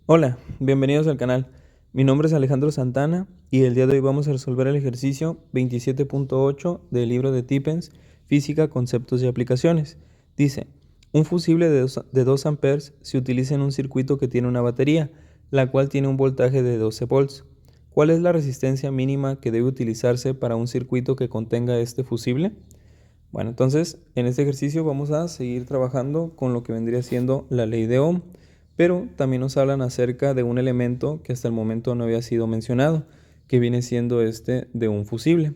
Hola, bienvenidos al canal. Mi nombre es Alejandro Santana y el día de hoy vamos a resolver el ejercicio 27.8 del libro de Tippens, Física, Conceptos y Aplicaciones. Dice, un fusible de 2 amperes se utiliza en un circuito que tiene una batería, la cual tiene un voltaje de 12 volts. ¿Cuál es la resistencia mínima que debe utilizarse para un circuito que contenga este fusible? Bueno, entonces en este ejercicio vamos a seguir trabajando con lo que vendría siendo la ley de Ohm, pero también nos hablan acerca de un elemento que hasta el momento no había sido mencionado, que viene siendo este de un fusible.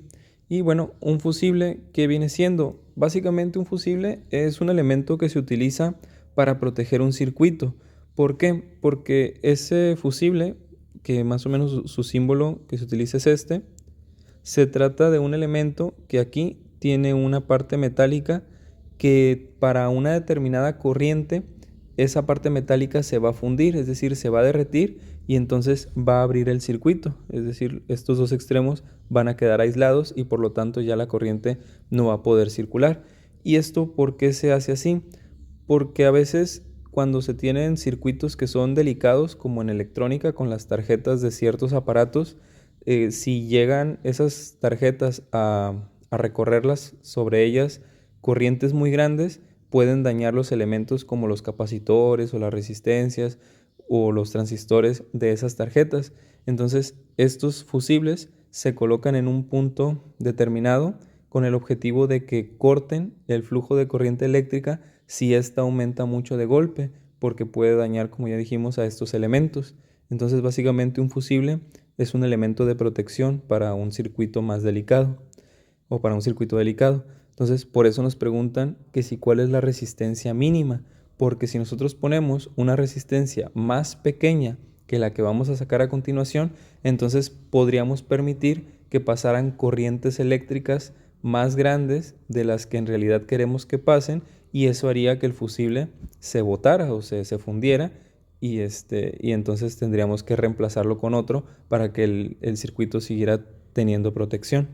Y bueno, un fusible, ¿qué viene siendo? Básicamente un fusible es un elemento que se utiliza para proteger un circuito. ¿Por qué? Porque ese fusible, que más o menos su símbolo que se utiliza es este, se trata de un elemento que aquí tiene una parte metálica que para una determinada corriente esa parte metálica se va a fundir, es decir, se va a derretir y entonces va a abrir el circuito, es decir, estos dos extremos van a quedar aislados y por lo tanto ya la corriente no va a poder circular. ¿Y esto por qué se hace así? Porque a veces cuando se tienen circuitos que son delicados, como en electrónica con las tarjetas de ciertos aparatos, si llegan esas tarjetas a recorrerlas sobre ellas corrientes muy grandes, pueden dañar los elementos como los capacitores o las resistencias o los transistores de esas tarjetas. Entonces, estos fusibles se colocan en un punto determinado con el objetivo de que corten el flujo de corriente eléctrica si ésta aumenta mucho de golpe, porque puede dañar, como ya dijimos, a estos elementos. Entonces, básicamente un fusible es un elemento de protección para un circuito más delicado o para un circuito delicado. Entonces, por eso nos preguntan que si cuál es la resistencia mínima, porque si nosotros ponemos una resistencia más pequeña que la que vamos a sacar a continuación, entonces podríamos permitir que pasaran corrientes eléctricas más grandes de las que en realidad queremos que pasen y eso haría que el fusible se botara o se fundiera y entonces tendríamos que reemplazarlo con otro para que el circuito siguiera teniendo protección.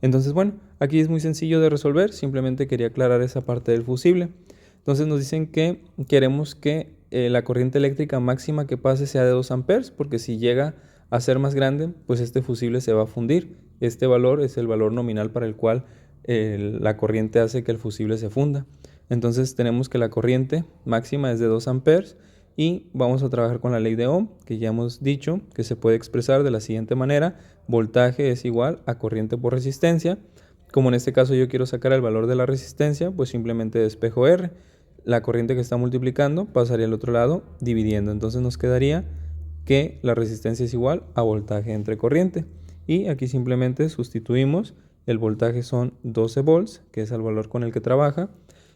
Entonces, bueno, aquí es muy sencillo de resolver, simplemente quería aclarar esa parte del fusible. Entonces nos dicen que queremos que la corriente eléctrica máxima que pase sea de 2 amperes, porque si llega a ser más grande, pues este fusible se va a fundir. Este valor es el valor nominal para el cual la corriente hace que el fusible se funda. Entonces tenemos que la corriente máxima es de 2 amperes y vamos a trabajar con la ley de Ohm, que ya hemos dicho que se puede expresar de la siguiente manera: voltaje es igual a corriente por resistencia. Como en este caso yo quiero sacar el valor de la resistencia, pues simplemente despejo R. La corriente que está multiplicando pasaría al otro lado dividiendo. Entonces nos quedaría que la resistencia es igual a voltaje entre corriente. Y aquí simplemente sustituimos. El voltaje son 12 volts, que es el valor con el que trabaja.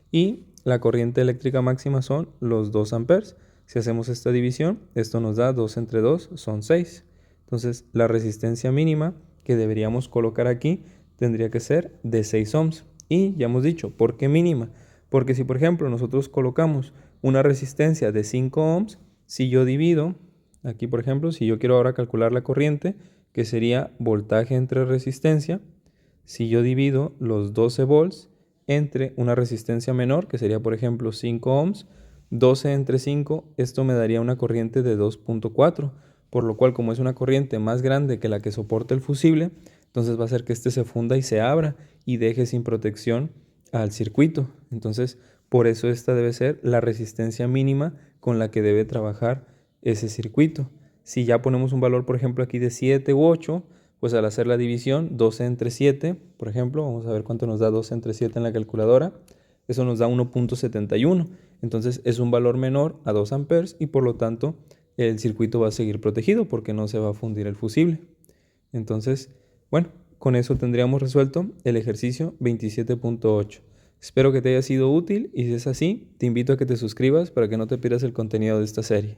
Y la corriente eléctrica máxima son los 2 amperes. Si hacemos esta división, esto nos da 2 entre 2, son 6. Entonces, la resistencia mínima que deberíamos colocar aquí tendría que ser de 6 ohms. Y ya hemos dicho, ¿por qué mínima? Porque si, por ejemplo, nosotros colocamos una resistencia de 5 ohms, si yo divido, aquí por ejemplo, si yo quiero ahora calcular la corriente, que sería voltaje entre resistencia, si yo divido los 12 volts entre una resistencia menor, que sería por ejemplo 5 ohms, 12 entre 5, esto me daría una corriente de 2.4, por lo cual como es una corriente más grande que la que soporta el fusible, entonces va a hacer que este se funda y se abra y deje sin protección al circuito. Entonces, por eso esta debe ser la resistencia mínima con la que debe trabajar ese circuito. Si ya ponemos un valor, por ejemplo, aquí de 7 u 8, pues al hacer la división, 12 entre 7, por ejemplo, vamos a ver cuánto nos da 12 entre 7 en la calculadora. Eso nos da 1.71. Entonces es un valor menor a 2 amperes y por lo tanto el circuito va a seguir protegido porque no se va a fundir el fusible. Entonces, bueno, con eso tendríamos resuelto el ejercicio 27.8. Espero que te haya sido útil y si es así, te invito a que te suscribas para que no te pierdas el contenido de esta serie.